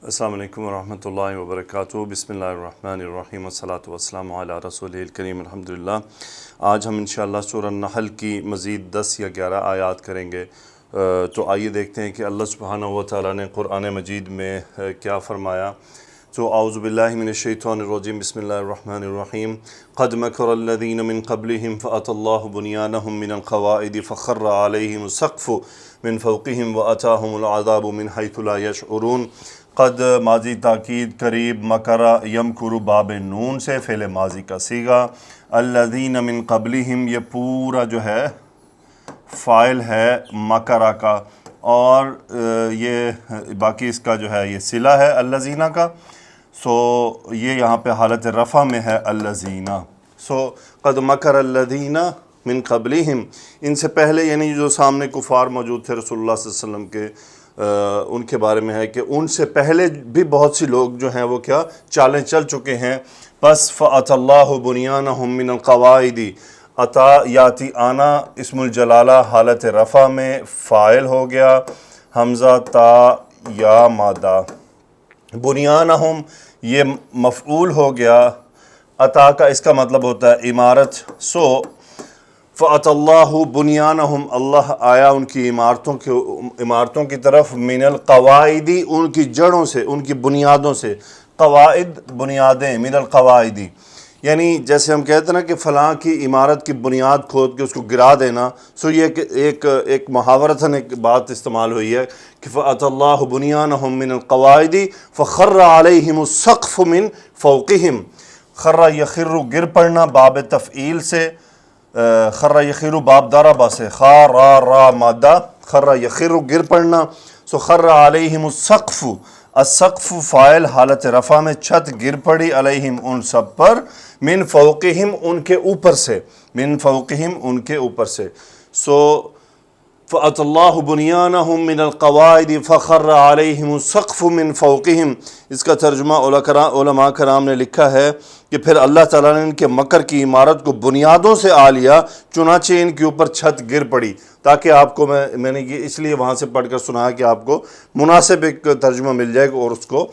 السلام علیکم ورحمۃ اللہ وبرکاتہ۔ بسم اللہ الرحمن الرحیم، والصلاۃ والسلام علی رسول الکریم، الحمدللہ۔ آج ہم انشاءاللہ سورہ النحل کی مزید 10 یا 11 آیات کریں گے۔ تو آئیے دیکھتے ہیں کہ اللہ سبحانہ و تعالیٰ نے قرآن مجید میں کیا فرمایا۔ تو اعوذ باللہ من الشیطان الرجیم، بسم اللہ الرحمن الرحیم۔ قد مکر الذین من قبلہم فأتی اللہ بنیانہم من القواعد فخر علیہم السقف من فوقہم وأتاہم العذاب من حیث لا یشعرون۔ قد ماضی تاکید، قریب، مکرہ یمکر باب نون سے فعل ماضی کا صیغہ، الذین من قبلہم یہ پورا جو ہے فاعل ہے مکرہ کا، اور یہ باقی اس کا جو ہے یہ صلہ ہے الذین کا، سو یہ یہاں پہ حالت رفع میں ہے الذین۔ سو قد مکر الذین من قبلہم، ان سے پہلے یعنی جو سامنے کفار موجود تھے رسول اللہ صلی اللہ علیہ وسلم کے، ان کے بارے میں ہے کہ ان سے پہلے بھی بہت سی لوگ جو ہیں وہ کیا چالیں چل چکے ہیں۔ بس فأتی اللہ بنیانہم من القواعد، عطا یاتی آنا اسم الجلالہ حالت رفع میں فاعل ہو گیا، حمزہ تا یا مادہ، بنیانہم یہ مفعول ہو گیا، عطا کا اس کا مطلب ہوتا ہے عمارت۔ سو فأتی اللہ بنیانہم، اللہ آیا ان کی عمارتوں کی طرف، من القواعد ان کی جڑوں سے، ان کی بنیادوں سے، قواعد بنیادیں، من القواعد یعنی جیسے ہم کہتے ہیں نا کہ فلاں کی عمارت کی بنیاد کھود کے اس کو گرا دینا۔ سو یہ ایک محاورتاً ایک بات استعمال ہوئی ہے کہ فأتی اللہ بنیانہم من القواعد فخر علیہم السقف من فوقہم۔ خر یخر گر پڑنا باب تفعیل سے، خر یخر باب ضربہ سے، خا را را مادہ، خر یخر گر پڑنا۔ سو خر علیہم السقف، السقف فاعل حالت رفع میں، چھت گر پڑی، علیہم ان سب پر، من فوقہم ان کے اوپر سے، من فوقہم ان کے اوپر سے۔ سو فأتی اللہ بنیانہم من القواعد فخر علیہم السقف من فوقہم، اس کا ترجمہ علماء کرام نے لکھا ہے کہ پھر اللہ تعالیٰ نے ان کے مکر کی عمارت کو بنیادوں سے آ لیا، چنانچہ ان کے اوپر چھت گر پڑی، تاکہ آپ کو میں نے یہ اس لیے وہاں سے پڑھ کر سنایا کہ آپ کو مناسب ایک ترجمہ مل جائے گا اور اس کو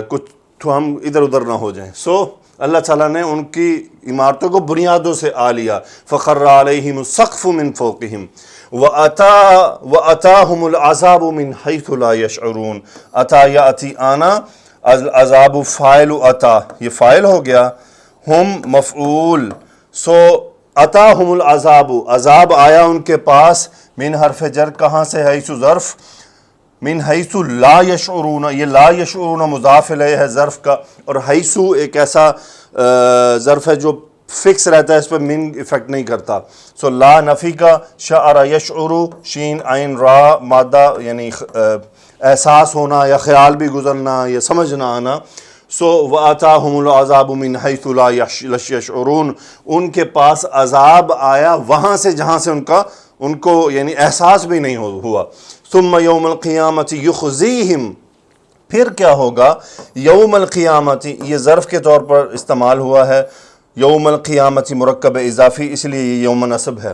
کچھ تو ہم ادھر ادھر نہ ہو جائیں۔ سو اللہ تعالیٰ نے ان کی عمارتوں کو بنیادوں سے آ لیا، فخر علیہم السقف من فوقہم وَأَتَاهُمُ الْعَذَابُ مِنْ حَيْثُ لَا يَشْعُرُونَ۔ عطا یاتی آنا، عذاب فاعل عطا یہ فاعل ہو گیا، ہم مفعول۔ سو عطاہم العذاب، عذاب آیا ان کے پاس، من حرف جر کہاں سے، حیث ظرف، من حیث لا یشعرون، یہ لا یشعرون مضاف الیہ ہے ظرف کا، اور حیث ایک ایسا ظرف ہے جو فکس رہتا ہے، اس پہ من ایفیکٹ نہیں کرتا۔ سو لا نفی کا، شعر یشعر شین عین را مادہ یعنی احساس ہونا یا خیال بھی گزرنا یا سمجھنا آنا۔ سو وَآتَاهُمُ الْعَذَابُ مِنْ حَيْثُ لَا يَشْعُرُونَ، ان کے پاس عذاب آیا وہاں سے جہاں سے ان کو یعنی احساس بھی نہیں ہوا۔ ثُمَّ يَوْمَ الْقِيَامَةِ يُخْزِيهِمْ، پھر کیا ہوگا، یوم القیامت یہ ظرف کے طور پر استعمال ہوا ہے، یوم القیامت مرکب اضافی، اس لیے یہ یوم نصب ہے۔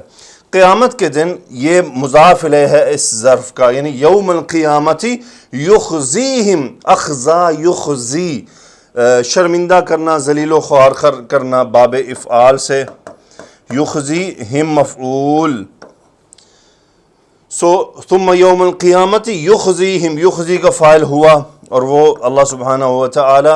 قیامت کے دن یہ مضاف الیہ ہے اس ظرف کا، یعنی یوم القیامت یخزیہم، اخزا یخزی شرمندہ کرنا، ذلیل و خوار کرنا، باب افعال سے، یخزیہم مفعول۔ سو ثم یوم القیامت یخزیہم، یخزی کا فاعل ہوا اور وہ اللہ سبحانہ و تعالی،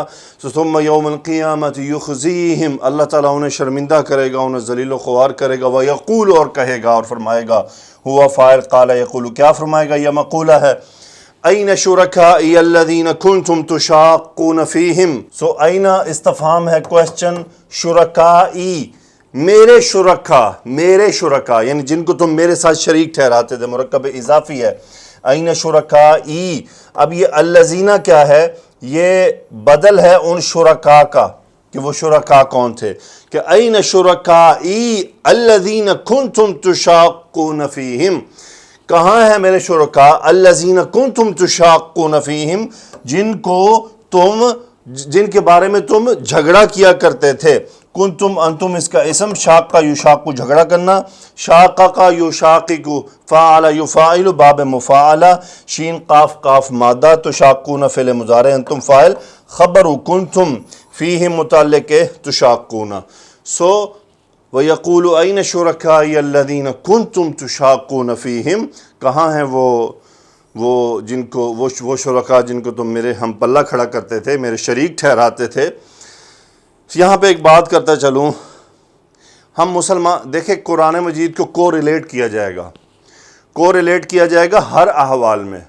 ثم یوم القیامت یخزیہم، اللہ تعالیٰ انہیں شرمندہ کرے گا، انہیں ذلیل و خوار کرے گا، ویقول اور کہے گا اور فرمائے گا، ہوا فاعل قال یقول، کیا فرمائے گا، یہ مقولہ ہے، این شرکائی الذین کنتم تشاقون فیہم۔ سو این استفہام ہے، کوسچن، شرکائی میرے شرکا یعنی جن کو تم میرے ساتھ شریک ٹھہراتے تھے، مرکب اضافی ہے، این شرکائی۔ اب یہ الذین کیا ہے، یہ بدل ہے ان شرکا کا، کہ وہ شرکا کون تھے، کہ این شرکائی الذین کنتم تشاقون فیہم، کہاں ہے میرے شرکا، الذین کنتم تشاقون فیہم جن کے بارے میں تم جھگڑا کیا کرتے تھے، کنتم انتم اس کا اسم، شاق کا یشاق کو جھگڑا کرنا، شاق کا یشاقق فعل یفاعل باب مفاعلہ، شین قاف قاف مادہ، تشاقون فعل مضارع، انتم فاعل، خبر کنتم فیہم متعلق تشاقون. سو وَيَقُولُ أَيْنَ شُرَكَائِيَ الَّذِينَ كُنْتُمْ تُشَاقُونَ فِيهِمْ، کہاں ہیں وہ جن کو وہ شرکا جن کو تم میرے ہم پلہ کھڑا کرتے تھے، میرے شریک ٹھہراتے تھے. یہاں پہ ایک بات کرتا چلوں، ہم مسلمان دیکھیں قرآن مجید کو ریلیٹ کیا جائے گا ہر احوال میں.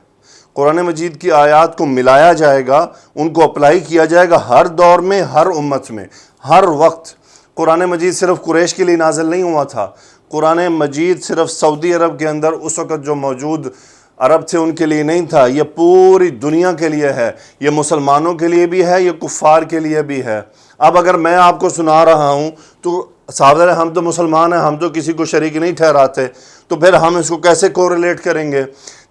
قرآن مجید کی آیات کو ملایا جائے گا، ان کو اپلائی کیا جائے گا ہر دور میں، ہر امت میں، ہر وقت. قرآن مجید صرف قریش کے لیے نازل نہیں ہوا تھا، قرآن مجید صرف سعودی عرب کے اندر اس وقت جو موجود عرب تھے ان کے لیے نہیں تھا، یہ پوری دنیا کے لیے ہے، یہ مسلمانوں کے لیے بھی ہے، یہ کفار کے لیے بھی ہے. اب اگر میں آپ کو سنا رہا ہوں تو صاحب ہم تو مسلمان ہیں، ہم تو کسی کو شریک نہیں ٹھہراتے، تو پھر ہم اس کو کیسے کوریلیٹ کریں گے؟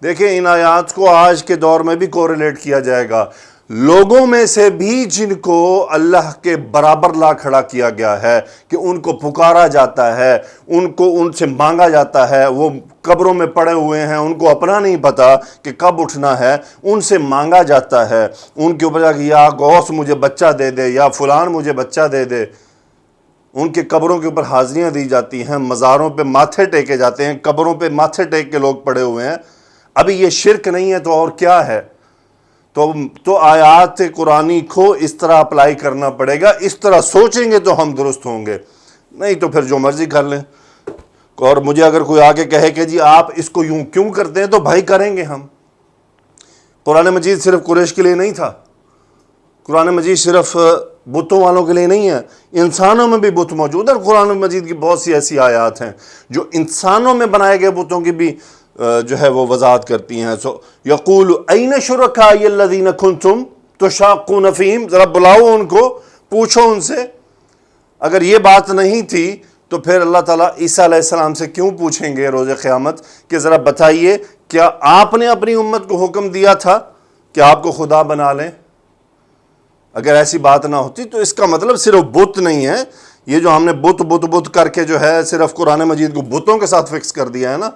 دیکھیں ان آیات کو آج کے دور میں بھی کوریلیٹ کیا جائے گا. لوگوں میں سے بھی جن کو اللہ کے برابر لا کھڑا کیا گیا ہے کہ ان کو پکارا جاتا ہے، ان سے مانگا جاتا ہے، وہ قبروں میں پڑے ہوئے ہیں، ان کو اپنا نہیں پتا کہ کب اٹھنا ہے، ان سے مانگا جاتا ہے، ان کے اوپر کہ یا غوث مجھے بچہ دے دے، یا فلان مجھے بچہ دے دے. ان کے قبروں کے اوپر حاضریاں دی جاتی ہیں، مزاروں پہ ماتھے ٹیکے جاتے ہیں، قبروں پہ ماتھے ٹیک کے لوگ پڑے ہوئے ہیں. ابھی یہ شرک نہیں ہے تو اور کیا ہے؟ تو آیات قرآنی کو اس طرح اپلائی کرنا پڑے گا. اس طرح سوچیں گے تو ہم درست ہوں گے، نہیں تو پھر جو مرضی کر لیں. اور مجھے اگر کوئی آگے کہے کہ جی آپ اس کو یوں کیوں کرتے ہیں، تو بھائی کریں گے ہم. قرآن مجید صرف قریش کے لیے نہیں تھا، قرآن مجید صرف بتوں والوں کے لیے نہیں ہے، انسانوں میں بھی بت موجود ہے. قرآن مجید کی بہت سی ایسی آیات ہیں جو انسانوں میں بنائے گئے بتوں کی بھی جو ہے وہ وضاحت کرتی ہیں. سو یقول این شرکائی الذین کنتم تشاقون فیہم، ذرا بلاؤ ان کو، پوچھو ان سے. اگر یہ بات نہیں تھی تو پھر اللہ تعالیٰ عیسیٰ علیہ السلام سے کیوں پوچھیں گے روز قیامت کہ ذرا بتائیے کیا آپ نے اپنی امت کو حکم دیا تھا کہ آپ کو خدا بنا لیں؟ اگر ایسی بات نہ ہوتی تو اس کا مطلب صرف بت نہیں ہے. یہ جو ہم نے بت کر کے جو ہے صرف قرآن مجید کو بتوں کے ساتھ فکس کر دیا ہے نا،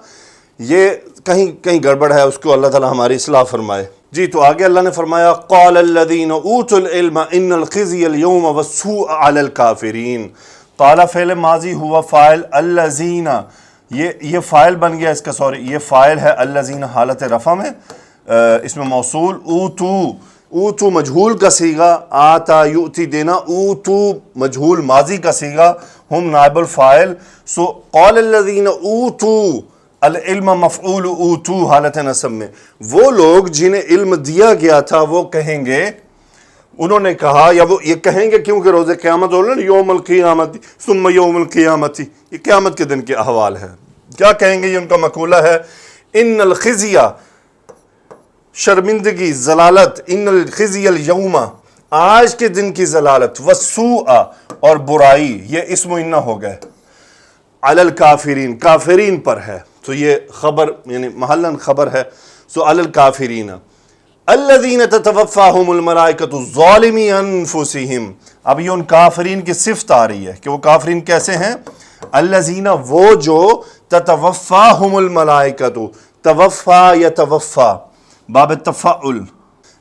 یہ کہیں گڑبڑ ہے، اس کو اللہ تعالیٰ ہماری اصلاح فرمائے. جی تو آگے اللہ نے فرمایا قال الذین اوتوا العلم ان الخزي اليوم والسوء علی الکافرین. قال فعل ماضی ہوا فاعل، الذین یہ فاعل بن گیا اس کا، یہ فاعل ہے الذین حالت رفع میں، اس میں موصول. اوتو مجہول کا صیغہ، آتا یؤتی دینا، اوتو مجہول ماضی کا صیغہ، ہم نائب الفاعل. سو قال الذین اوتوا العلم مفعول اوتو حالت نصب میں. وہ لوگ جنہیں علم دیا گیا تھا وہ کہیں گے، انہوں نے کہا، یا وہ یہ کہیں گے کیونکہ روز قیامت یوم القیامت ثم یوم القیامت، یہ قیامت کے دن کے احوال ہے. کیا کہیں گے؟ یہ ان کا مقولہ ہے، ان الخزی شرمندگی، ضلالت، ان الخزی اليوم آج کے دن کی ضلالت، والسوء اور برائی، یہ اسم و انہ ہو گئے، علی الکافرین کافرین پر ہے. تو یہ خبر یعنی محلاً خبر ہے. سو علی الکافرین الذین تتوفاہم الملائکۃ ظالمی انفسہم. اب یہ ان کافرین کی صفت آ رہی ہے کہ وہ کافرین کیسے ہیں. الذین وہ جو تتوفاہم الملائکۃ، توفا یتوفا باب تفعل.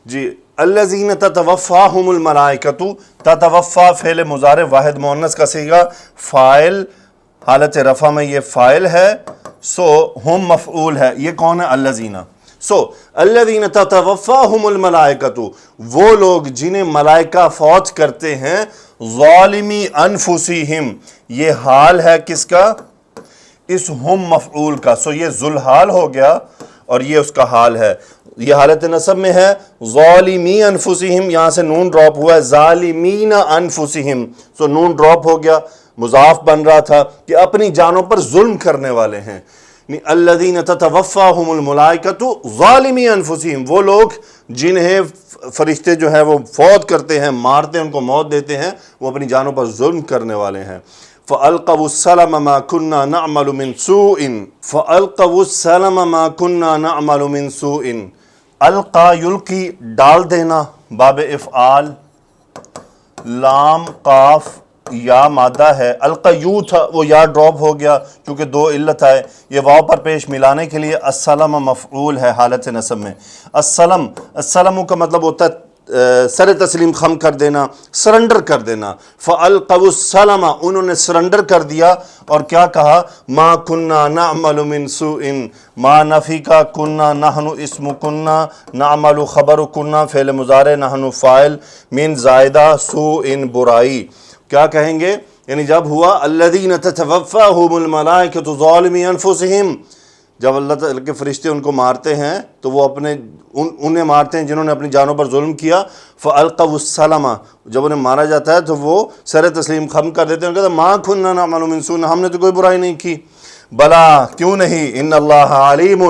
جی الذین تتوفاہم الملائکۃ، تتوفا فعل مضارع واحد مؤنث کا صیغہ، فاعل حالت رفع میں یہ فاعل ہے. سو ہم مفعول ہے. یہ کون ہے؟ الذین. سو الذین تتوفاہم الملائکۃ، وہ لوگ جنہیں ملائکہ فوت کرتے ہیں، ظالمی انفسہم، یہ حال ہے کس کا؟ اس ہم مفعول کا. سو یہ ذوالحال ہو گیا اور یہ اس کا حال ہے. یہ حالت نصب میں ہے، ظالمی انفسہم، یہاں سے نون ڈراپ ہوا ہے، ظالمین انفسہم. سو نون ڈراپ ہو گیا، مضاف بن رہا تھا کہ اپنی جانوں پر ظلم کرنے والے ہیں. الذین تتوفاہم الملائکۃ ظالمی انفسہم، وہ لوگ جنہیں فرشتے جو ہیں وہ فوت کرتے ہیں، مارتے ہیں، ان کو موت دیتے ہیں، وہ اپنی جانوں پر ظلم کرنے والے ہیں. فَأَلْقَوُا السَّلَمَ مَا كُنَّا نَعْمَلُ مِنْ سُوءٍ فَأَلْقَوُا السَّلَمَ مَا كُنَّا نَعْمَلُ مِنْ سُوءٍ. القا یلقی ڈال دینا باب افعال، لام قاف یا مادہ ہے، القیو تھا وہ یا ڈراپ ہو گیا کیونکہ دو علت آئے، یہ واو پر پیش ملانے کے لیے السلم مفعول ہے حالت نصب میں۔ السلم کا مطلب ہوتا ہے سر تسلیم خم کر دینا، سرنڈر کر دینا۔ فَأَلْقَوُا السَّلَمَ، انہوں نے سرنڈر کر دیا اور کیا کہا؟ ما كُنَّا نَعْمَلُ مِن سُوءٍ، ما نفی کا، کننا نحن اسم کننا، نعمل خبر کننا فعل مضارع، نحن فاعل، من زائدہ، سوء برائی۔ کیا کہیں گے؟ یعنی جب ہوا الذین تتوفاہم الملائکۃ ظالمی انفسہم، جب اللہ تعالیٰ کے فرشتے ان کو مارتے ہیں تو وہ انہیں مارتے ہیں جنہوں نے اپنی جانوں پر ظلم کیا۔ فَأَلْقَوُا السَّلَمَ، جب انہیں مارا جاتا ہے تو وہ سر تسلیم خم کر دیتے ہیں، کہتے ہیں ما كُنَّا نَعْمَلُ مِن سُوءٍ، ہم نے تو کوئی برائی نہیں کی۔ بلا، کیوں نہیں، ان اللہ علیم،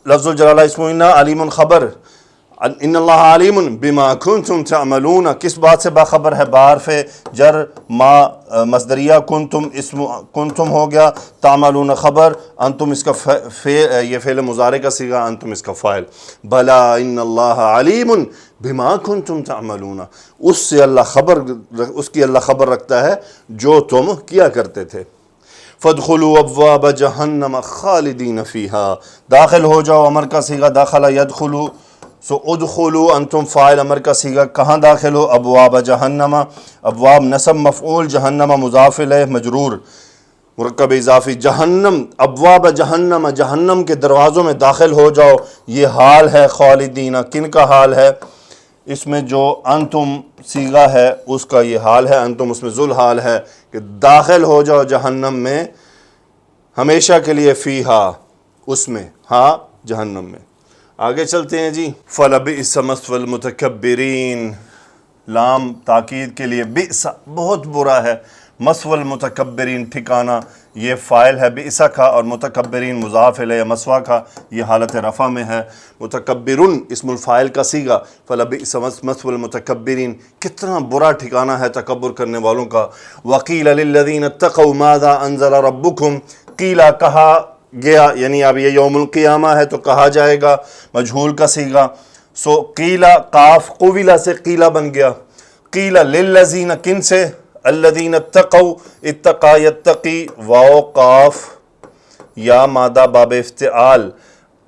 لفظ الجلالہ اسم انہ، علیم خبر، ان اللہ علیم بما کنتم تعملون، کس بات سے باخبر ہے؟ بعرف جر، ما مصدریہ، کنتم اسم کنتم ہو گیا، تعملون خبر، انتم اس کا یہ فعل مضارع کا صیغہ، انتم اس کا فاعل۔ بلا ان اللہ علیم بما کنتم تعملون، اس سے اللہ خبر، اس کی اللہ خبر رکھتا ہے جو تم کیا کرتے تھے۔ فَادْخُلُوا أَبْوَابَ جَهَنَّمَ خَالِدِينَ فِيهَا، داخل ہو جاؤ، امر کا صیغہ داخلہ یدخلو، سو ادخلوا انتم فاعل، امر کا صیغہ، کہاں داخل ہو؟ ابواب جہنم، ابواب نصب مفعول، جہنم مضاف الیہ مجرور، مرکب اضافی، جہنم، ابواب جہنم، جہنم کے دروازوں میں داخل ہو جاؤ، یہ حال ہے خالدین، کن کا حال ہے؟ اس میں جو انتم صیغہ ہے اس کا یہ حال ہے، انتم اس میں ذل حال ہے کہ داخل ہو جاؤ جہنم میں ہمیشہ کے لیے، فیہا، اس میں، ہاں جہنم میں۔ آگے چلتے ہیں جی۔ فَلَبِئْسَ مَثْوَى الْمُتَكَبِّرِينَ، لام تاکید کے لیے، بئس بہت برا ہے، مثوى المتکبرین ٹھکانہ، یہ فاعل ہے بئس کا، اور متکبرین مضاف الیہ مثویٰ کا، یہ حالت رفع میں ہے۔ متکبرن اسم الفاعل کا صیغہ، فَلَبِئْسَ مَثْوَى الْمُتَكَبِّرِينَ، کتنا برا ٹھکانہ ہے تکبر کرنے والوں کا۔ وَقِيلَ لِلَّذِينَ اتَّقَوْا مَاذَا أَنزَلَ رَبُّكُمْ، قیلہ کہا گیا، یعنی اب یہ یوم القیامہ ہے تو کہا جائے گا، مجہول کا صیغہ، سو قیلہ قاف قویلہ سے قیلہ بن گیا۔ قیلہ للذین، کن سے؟ الذین اتقوا، اتقا یتقی، واو قاف یا مادہ باب افتعال،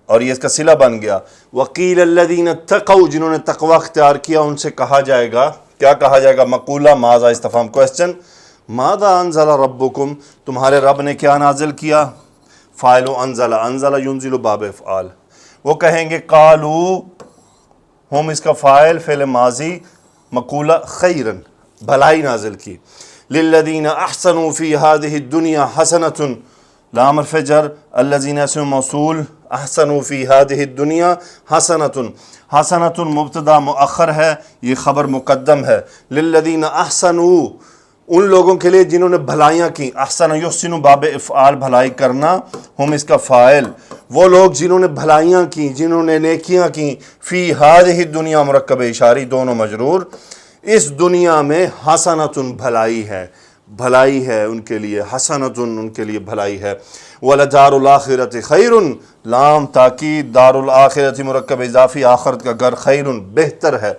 اور یہ اس کا صلہ بن گیا۔ وقیل الذین اتقوا، جنہوں نے تقوی اختیار کیا ان سے کہا جائے گا، کیا کہا جائے گا؟ مقولہ ماذا استفہام کوسچن، ماذا انزل ربکم، تمہارے رب نے کیا نازل کیا؟ فاعل انزل، انزل ینزل باب افعال، وہ کہیں گے قالو، ہم اس کا فاعل فعل ماضی، مقولہ خیرن، بھلائی نازل کی۔ للذین احسنوا فی هذه الدنیا حسنۃ، لام حرف جر، الذین اسم موصول، احسنوا فی هذه الدنیا حسنۃ، حسنۃ مبتدا مؤخر ہے، یہ خبر مقدم ہے۔ للذین احسنوا، ان لوگوں کے لیے جنہوں نے بھلائیاں کی، احسن یحسن باب افعال، بھلائی کرنا، ہم اس کا فاعل، وہ لوگ جنہوں نے بھلائیاں کی، جنہوں نے نیکیاں کی، فی ہذہ الدنیا مرکب اشاری دونوں مجرور، اس دنیا میں حسنۃ بھلائی ہے، بھلائی ہے ان کے لیے، حسنۃ ان کے لیے بھلائی ہے۔ وَلَدَارُ الْآخِرَةِ خَيْرٌ، لام تاکید، دار الآخرۃ مرکب اضافی، آخرت کا گھر، خیر بہتر ہے۔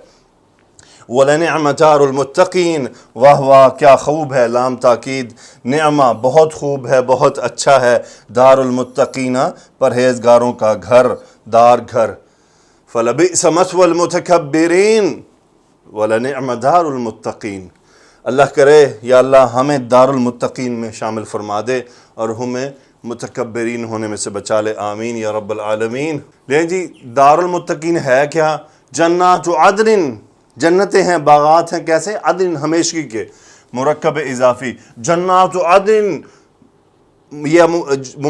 وَلَنِعْمَ دَارُ الْمُتَّقِينَ، واہ واہ کیا خوب ہے، لام تاکید، نعمہ بہت خوب ہے، بہت اچھا ہے، دار المتقین پرہیزگاروں کا گھر، دار گھر۔ فَلَبِئْسَ مَثْوَى الْمُتَكَبِّرِينَ وَلَنِعْمَ دَارُ الْمُتَّقِينَ، اللہ کرے یا اللہ ہمیں دار المتقین میں شامل فرما دے اور ہمیں متکبرین ہونے میں سے بچا لے، آمین یا رب العالمین۔ لیں جی، دار المتقین ہے کیا؟ جنات عدن، جنتیں ہیں، باغات ہیں، کیسے؟ عدن ہمیشگی کے، مرکب اضافی، جنات عدن، یہ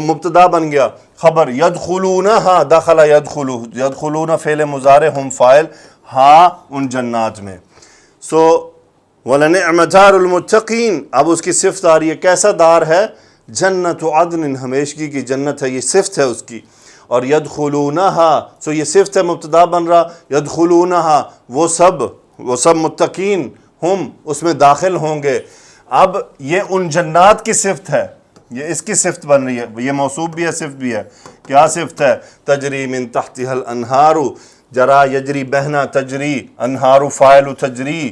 مبتدا بن گیا، خبر، یدخلونہا، دخل یدخلو، یدخلون فعل مضارع، ہم فاعل، ہاں ان جنات میں۔ سو وَلَنِعْمَ دَارُ الْمُتَّقِينَ، اب اس کی صفت آ رہی ہے، کیسا دار ہے؟ جنت عدن، ہمیشگی کی جنت ہے، یہ صفت ہے اس کی، اور یدخلونہا، سو یہ صفت ہے، مبتدا بن رہا، یدخلونہا، وہ سب متقین، ہم اس میں داخل ہوں گے۔ اب یہ ان جنات کی صفت ہے، یہ اس کی صفت بن رہی ہے، یہ موصوف بھی ہے، صفت بھی ہے۔ کیا صفت ہے؟ تجری من تحتها الانہار، جرا یجری بہنا، تجری، انہار فاعل تجری،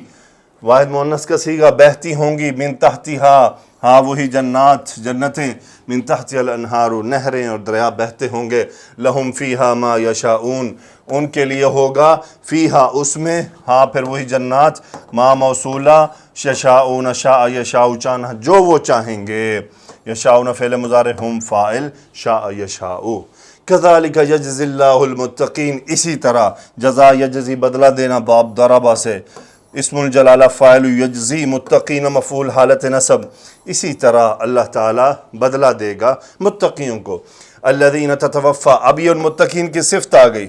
واحد مؤنث کا صیغہ بہتی ہوں گی، من تحتہا، ہاں وہی جنات جنتیں، من تحتہا الانہار، نہریں اور دریا بہتے ہوں گے، لہم فیہا ما یشاؤون، ان کے لیے ہوگا فیہا اس میں، ہاں پھر وہی جنات، ما موصولہ، یشاؤون شاء یشاؤ چاہنا جو وہ چاہیں گے، یشاؤون فعل مضارع، ہم فاعل، شاء یشاؤ۔ کذالک یجزی اللہ المتقین، اسی طرح جزا یجزی بدلہ دینا باب ضربہ سے، اسم الجلالہ فاعل، یجزی متقین مفعول حالت نصب، اسی طرح اللہ تعالیٰ بدلہ دے گا متقیوں کو۔ الذین تتوفی، اب یہ ان متقین کی صفت آ گئی۔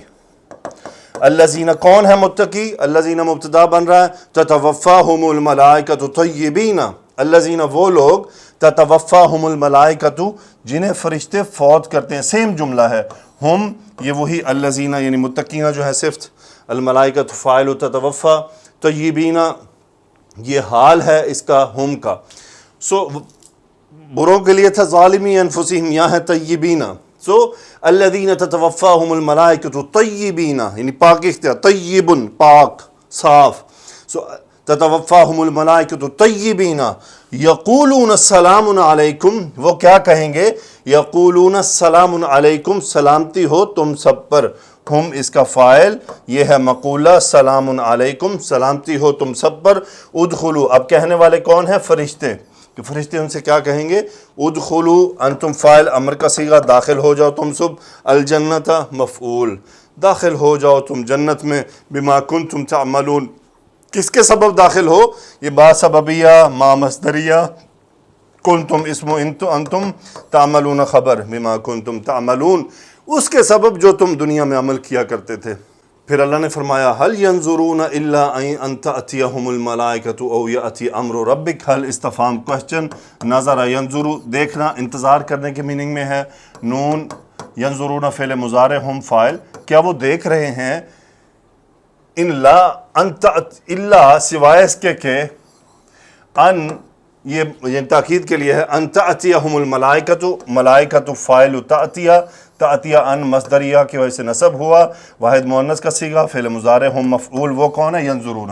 الذین کون ہے متقی؟ الذین مبتدا بن رہا ہے، تتوفاہم الملائکۃ طیبین، الذین وہ لوگ، تتوفاہم الملائکۃ جنہیں فرشتے فوت کرتے ہیں، سیم جملہ ہے، ہم یہ وہی الذین یعنی متقین جو ہے صفت، الملائکۃ فاعل، تتوفا، طیبین یہ حال ہے اس کا ہم کا۔ سو بروں کے لیے تھا ظالمی انفسہم، یہاں ہے طیبین۔ سو الذین تتوفاہم الملائکۃ طیبین یعنی پاک اختیار، طیب پاک صاف، سو تتوفاہم الملائکۃ طیبین یقولون السلام علیکم، وہ کیا کہیں گے؟ یقولون السلام علیکم، سلامتی ہو تم سب پر، ہم اس کا فاعل، یہ ہے مقولہ، سلام علیکم سلامتی ہو تم سب پر، ادخلو اب کہنے والے کون ہیں؟ فرشتے، کہ فرشتے ان سے کیا کہیں گے؟ ادخلو انتم فاعل، امر کا صیغہ، داخل ہو جاؤ تم سب، الجنت مفعول، داخل ہو جاؤ تم جنت میں، بما کنتم تعملون، کس کے سبب داخل ہو؟ یہ با سببیہ، ما مصدریہ، کنتم اسم انتم، تعملون خبر، بما کنتم تعملون، اس کے سبب جو تم دنیا میں عمل کیا کرتے تھے۔ پھر اللہ نے فرمایا هل ينظرون الا ان تأتيهم الملائکۃ او یأتی امر ربک، هل استفہام کوسچن، نظر ینظر دیکھنا، انتظار کرنے کے میننگ میں ہے، نون ینظرون فعل مضارع، ہم فاعل، کیا وہ دیکھ رہے ہیں؟ ان لا انت اللہ سوائے اس کے کہ ان یہ تاکید کے لیے ہے، ان تأتیہم الملائکۃ، ملائکۃ فاعل، تأتیہ ان مصدریہ کی وجہ سے نصب ہوا، واحد مؤنث کا صیغہ، فعل مضارع، ہم مفعول، وہ کون ہے؟ ینظرون۔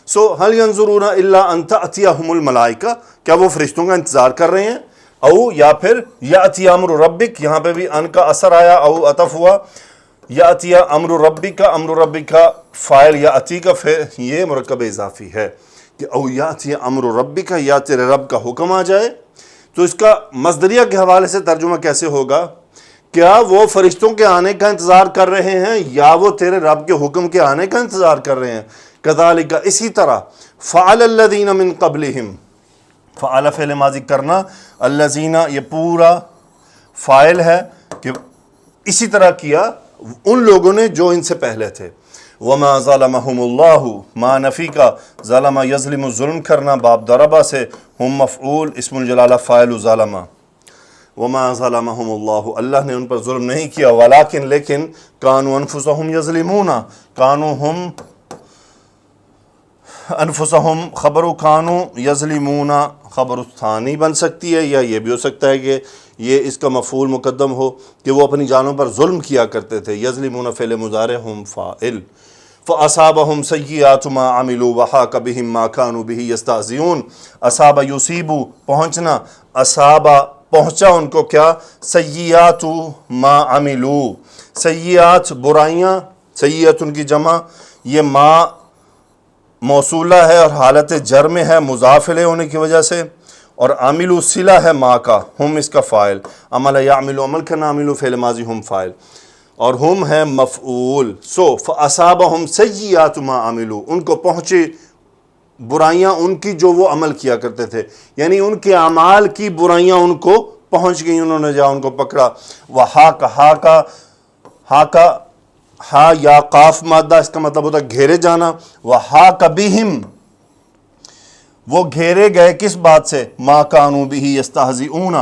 سو هل ينظرون الا ان تأتیہم الملائکہ، کیا وہ فرشتوں کا انتظار کر رہے ہیں؟ او یا پھر یأتی امر ربک، یہاں پہ بھی ان کا اثر آیا، او عطف ہوا، یأتی امر ربک، امر ربک کا فاعل، یأتی کا فعل، یہ مرکب اضافی ہے کہ او یأتی امر ربک، یا تیرے رب کا حکم آ جائے۔ تو اس کا مصدریہ کے حوالے سے ترجمہ کیسے ہوگا؟ کیا وہ فرشتوں کے آنے کا انتظار کر رہے ہیں یا وہ تیرے رب کے حکم کے آنے کا انتظار کر رہے ہیں؟ کذالک اسی طرح، فعل الذین من قبلہم، فعل فعل ماضی کرنا، الذین یہ پورا فاعل ہے کہ اسی طرح کیا ان لوگوں نے جو ان سے پہلے تھے۔ وما ظلمہم اللہ، ما نفی کا، ظلم یظلم ظلم کرنا باب ضربہ سے، ہم مفعول، اسم الجلالہ فاعل ظلمہ۔ وما ظلمہم اللہ، اللہ نے ان پر ظلم نہیں کیا، ولیکن لیکن، کانوا انفسہم یظلمون، کانوا ہم انفسہم، خبر کانوا یظلمون خبر ثانی بن سکتی ہے، یا یہ بھی ہو سکتا ہے کہ یہ اس کا مفعول مقدم ہو کہ وہ اپنی جانوں پر ظلم کیا کرتے تھے، یظلمون فعل مضارع، ہم فاعل۔ فَأَصَابَهُمْ سَيِّئَاتُ مَا عَمِلُوا وَحَاقَ بِهِم مَا كَانُوا بِهِ يَسْتَهْزِئُونَ، اصاب یصیبو پہنچنا، اصاب پہنچا ان کو کیا؟ سیئات ما عملو، سیئات برائیاں، سیئت ان کی جمع، یہ ما موصولہ ہے اور حالت جر میں ہے مضاف الیہ ہونے کی وجہ سے، اور عاملو صلہ ہے ما کا، ہم اس کا فاعل، عمل یعملو عمل کرنا، عاملو فعل ماضی، ہم فاعل، اور ہم ہے مفعول۔ سو فاصابہم سیئات ما عملو، ان کو پہنچے برائیاں ان کی جو وہ عمل کیا کرتے تھے، یعنی ان کے اعمال کی برائیاں ان کو پہنچ گئیں، انہوں نے جا ان کو پکڑا۔ ہا ہا یا قاف مادہ، اس کا مطلب ہوتا ہے گھیرے جانا، وحاق بہم وہ گھیرے گئے کس بات سے؟ ما کانوا بہ یستہزئون،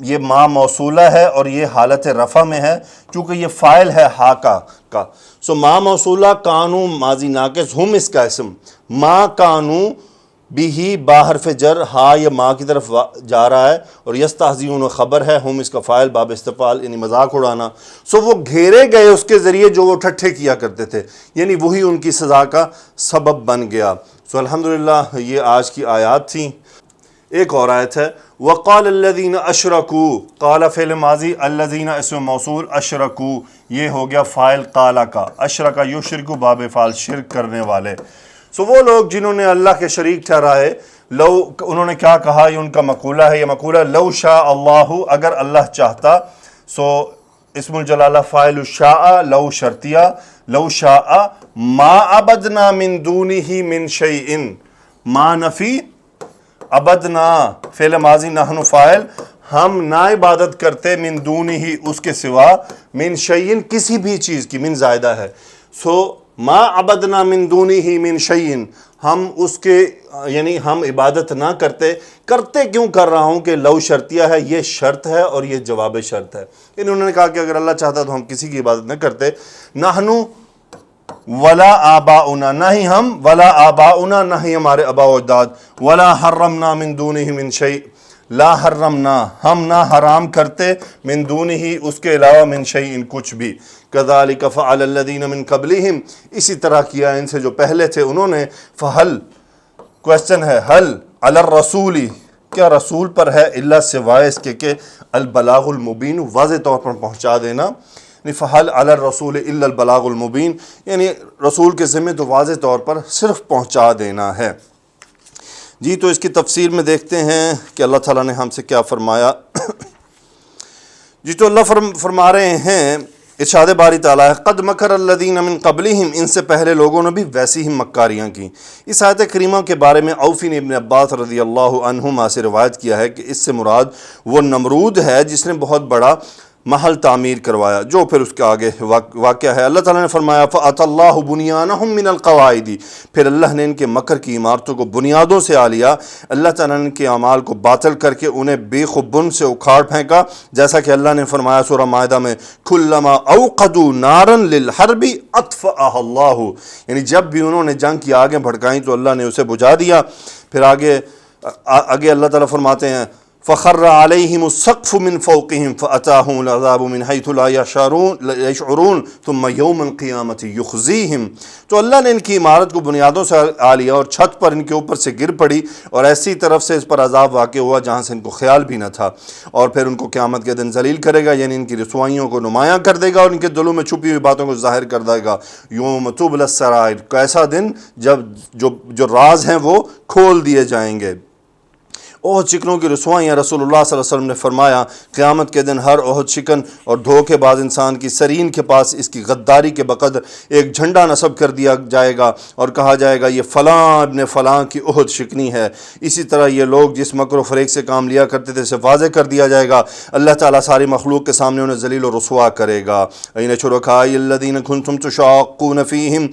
یہ ما موصولہ ہے اور یہ حالت رفع میں ہے چونکہ یہ فاعل ہے حاقہ کا۔ سو ما موصولہ، کانوا ماضی ناقص، ہم اس کا اسم، ما کانوا بھی با حرف جر، ہا یہ ماں کی طرف جا رہا ہے، اور یستہزئون خبر ہے، ہم اس کا فاعل باب استفعال یعنی مذاق اڑانا۔ سو وہ گھیرے گئے اس کے ذریعے جو وہ ٹھٹھے کیا کرتے تھے، یعنی وہی ان کی سزا کا سبب بن گیا۔ الحمدللہ یہ آج کی آیات تھیں۔ ایک اور آیت ہے وقال الذین اشرکوا، قال فعل ماضی، الذین اسم موصول، اشرکوا یہ ہو گیا فاعل قال کا، اشرک یشرک باب فعل شرک کرنے والے۔ وہ لوگ جنہوں نے اللہ کے شریک ٹھہرائے، لو انہوں نے کیا کہا، یہ ان کا مقولہ ہے، یہ مقولہ لو شاء اللہ اگر اللہ چاہتا، اسم الجلالہ فاعل الشاء، لو شرطیہ، لو شاء ما عبدنا من دونہ من شیء، ما نفی، عبدنا فعل ماضی، نحن فاعل، ہم نہ عبادت کرتے، من دونہ اس کے سوا، من شیء کسی بھی چیز کی، من زائدہ ہے، ما عبدنا من دونہ من شیء ہم اس کے یعنی ہم عبادت نہ کرتے کیوں کر رہا ہوں کہ لو شرطیہ ہے، یہ شرط ہے اور یہ جواب شرط ہے، یعنی انہوں نے کہا کہ اگر اللہ چاہتا تو ہم کسی کی عبادت نہ کرتے، نحنو ولا آباؤنا، نہ ہی ہم، ولا آباؤنا نہ ہی ہمارے آباء و اجداد، ولا حرمنا من دونہ من شیء، لا حرمنا ہم نہ حرام کرتے، من دونہ اس کے علاوہ، من شیء کچھ بھی، کذالک فعل الذین من قبلہم اسی طرح کیا ان سے جو پہلے تھے انہوں نے، فہل کوشچن ہے، حل علی الرسول کیا رسول پر ہے، الا سوائے اس کے کہ البلاغ المبین واضح طور پر پہنچا دینا، فہل علی الرسول الا البلاغ المبین یعنی رسول کے ذمہ تو واضح طور پر صرف پہنچا دینا ہے۔ جی تو اس کی تفسیر میں دیکھتے ہیں کہ اللہ تعالیٰ نے ہم سے کیا فرمایا۔ جی تو اللہ فرما رہے ہیں، ارشاد باری تعالیٰ ہے، قد مکر الذین من قبلہم ان سے پہلے لوگوں نے بھی ویسی ہی مکاریاں کی۔ اس آیت کریمہ کے بارے میں اوفی نے ابن عباس رضی اللہ عنہما سے روایت کیا ہے کہ اس سے مراد وہ نمرود ہے جس نے بہت بڑا محل تعمیر کروایا، جو پھر اس کے آگے واقعہ ہے۔ اللہ تعالیٰ نے فرمایا فَأَتَى اللَّهُ بُنْيَانَهُمْ مِنَ الْقَوَاعِدِ پھر اللہ نے ان کے مکر کی عمارتوں کو بنیادوں سے آ لیا، اللہ تعالیٰ نے ان کے اعمال کو باطل کر کے انہیں بے خبن سے اکھاڑ پھینکا، جیسا کہ اللہ نے فرمایا سورہ مائدہ میں كُلَّمَا أَوْقَدُوا نَارًا لِلْحَرْبِ أَطْفَأَهَا اللَّهُ یعنی جب بھی انہوں نے جنگ کی آگیں بھڑکائیں تو اللہ نے اسے بجھا دیا۔ پھر آگے اللہ تعالیٰ فرماتے ہیں فَخَرَّ عَلَيْهِمُ السَّقْفُ مِنْ فَوْقِهِمْ فَأَتَاهُمُ الْعَذَابُ مِنْ حَيْثُ لَا يَشْعُرُونَ ثُمَّ يَوْمَ الْقِيَامَةِ يُخْزِيهِمْ تو اللہ نے ان کی عمارت کو بنیادوں سے آ لیا اور چھت پر ان کے اوپر سے گر پڑی اور ایسی طرف سے اس پر عذاب واقع ہوا جہاں سے ان کو خیال بھی نہ تھا، اور پھر ان کو قیامت کے دن ذلیل کرے گا، یعنی ان کی رسوائیوں کو نمایاں کر دے گا اور ان کے دلوں میں چھپی ہوئی باتوں کو ظاہر کر دے گا۔ یوم تبلی السرائر ایسا دن جب جو راز ہیں وہ کھول دیے جائیں گے۔ احد شکنوں کی رسوائیاں، رسول اللہ صلی اللہ علیہ وسلم نے فرمایا قیامت کے دن ہر احد شکن اور دھوکے باز انسان کی سرین کے پاس اس کی غداری کے بقدر ایک جھنڈا نصب کر دیا جائے گا اور کہا جائے گا یہ فلاں ابن فلاں کی احد شکنی ہے۔ اسی طرح یہ لوگ جس مکر و فریب سے کام لیا کرتے تھے اسے واضح کر دیا جائے گا، اللہ تعالیٰ ساری مخلوق کے سامنے انہیں ذلیل و رسوا کرے گا۔ این شرکائی الذین کنتم تشاقون فیہم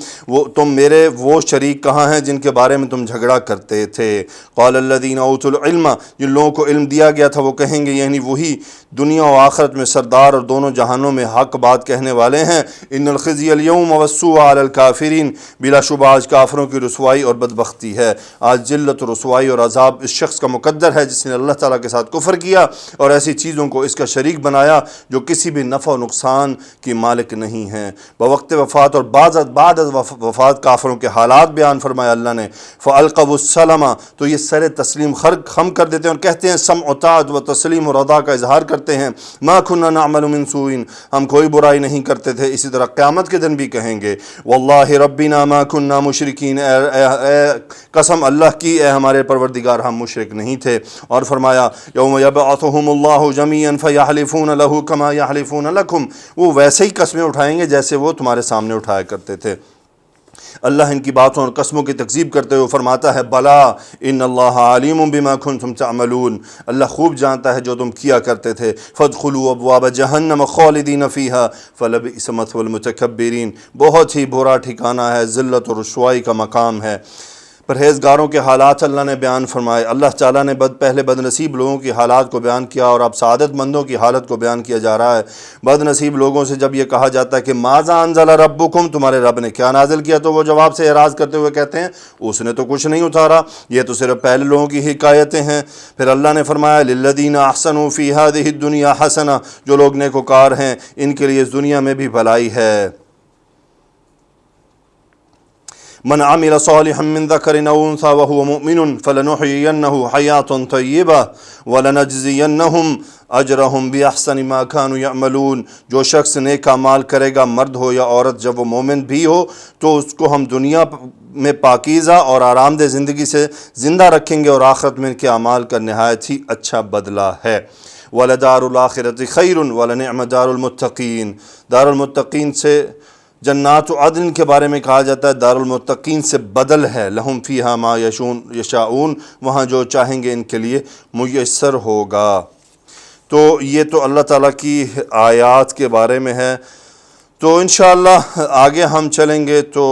تم میرے وہ شریک کہاں ہیں جن کے بارے میں تم جھگڑا کرتے تھے۔ قال الذین اوتوا العلم جن لوگوں کو علم دیا گیا تھا وہ کہیں گے، یعنی وہی دنیا و آخرت میں سردار اور دونوں جہانوں میں حق بات کہنے والے ہیں، ان الخزی اليوم والسوء علی الکافرین بلا شبہ آج کافروں کی رسوائی اور بدبختی ہے، آج ذلت و رسوائی اور عذاب اس شخص کا مقدر ہے جس نے اللہ تعالیٰ کے ساتھ کفر کیا اور ایسی چیزوں کو اس کا شریک بنایا جو کسی بھی نفع و نقصان کی مالک نہیں ہیں۔ بوقت وفات اور بعد از وفات کافروں کے حالات بیان فرمایا اللہ نے، فَأَلْقَوُا السَّلَمَ تو یہ سر تسلیم خم کر دیتے ہیں اور کہتے ہیں سمع و طاعت و تسلیم و رضا کا اظہار کرتے ہیں، ما كنا نعمل من سوء ہم کوئی برائی نہیں کرتے تھے۔ اسی طرح قیامت کے دن بھی کہیں گے واللہ ربنا ما كنا مشرکین، قسم اللہ کی اے ہمارے پروردگار ہم مشرک نہیں تھے۔ اور فرمایا یوم یبعثهم اللہ جمیعا فیحلفون له كما یحلفون لکم وہ ویسے ہی قسمیں اٹھائیں گے جیسے وہ تمہارے سامنے اٹھایا کرتے تھے۔ اللہ ان کی باتوں اور قسموں کی تکذیب کرتے ہوئے فرماتا ہے بلا ان اللہ علیم بما کنتم تعملون اللہ خوب جانتا ہے جو تم کیا کرتے تھے۔ فادخلوا ابواب جہنم خالدین فیہا فلبئس مثوى المتکبرین بہت ہی برا ٹھکانہ ہے، ذلت اور رسوائی کا مقام ہے۔ پرہیزگاروں کے حالات اللہ نے بیان فرمائے۔ اللہ تعالیٰ نے پہلے بد نصیب لوگوں کی حالات کو بیان کیا اور اب سعادت مندوں کی حالت کو بیان کیا جا رہا ہے۔ بد نصیب لوگوں سے جب یہ کہا جاتا ہے کہ ماذا انزل ربکم تمہارے رب نے کیا نازل کیا، تو وہ جواب سے اعراض کرتے ہوئے کہتے ہیں اس نے تو کچھ نہیں اتارا، یہ تو صرف پہلے لوگوں کی حکایتیں ہیں۔ پھر اللہ نے فرمایا للذین احسنوا فی ہذہ الدنیا حسنہ جو لوگ نیکوکار ہیں ان کے لیے اس دنیا میں بھی بھلائی ہے۔ من عمل صالحا من ذکر او انثى وهو مؤمن فلنحيينه حیاة طیبہ ولنجزینہم اجرہم باحسن ما كانوا يعملون، جو شخص نیک اعمال کرے گا مرد ہو یا عورت جب وہ مومن بھی ہو تو اس کو ہم دنیا میں پاکیزہ اور آرام دہ زندگی سے زندہ رکھیں گے اور آخرت میں ان کے اعمال کا نہایت ہی اچھا بدلہ ہے۔ وَلَدَارُ الْآخِرَةِ خَيْرٌ وَلَنِعْمَ دَارُ الْمُتَّقِينَ، دار المتقین سے جنات عدن کے بارے میں کہا جاتا ہے دار المتقین سے بدل ہے، لہم فیہا ما یشاؤون، وہاں جو چاہیں گے ان کے لیے میسر ہوگا۔ تو یہ تو اللہ تعالیٰ کی آیات کے بارے میں ہے۔ تو انشاءاللہ آگے ہم چلیں گے تو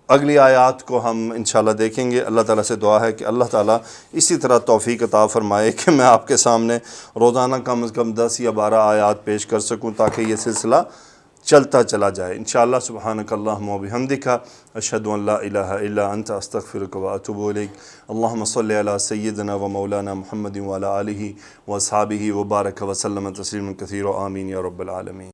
اگلی آیات کو ہم انشاءاللہ دیکھیں گے۔ اللہ تعالیٰ سے دعا ہے کہ اللہ تعالیٰ اسی طرح توفیق عطا فرمائے کہ میں آپ کے سامنے روزانہ کم از کم 10 یا 12 آیات پیش کر سکوں تاکہ یہ سلسلہ چلتا چلا جائے انشاءاللہ۔ سبحانک اللہم و بحمدک، اشہد ان لا الہ الا انت، استغفرک و اتوب الیک۔ اللہم صلی علی سیدنا و مولانا محمد و علی آلہ و اصحابہ و بارک وسلم تسلیما کثیرا، آمین یا رب العالمین۔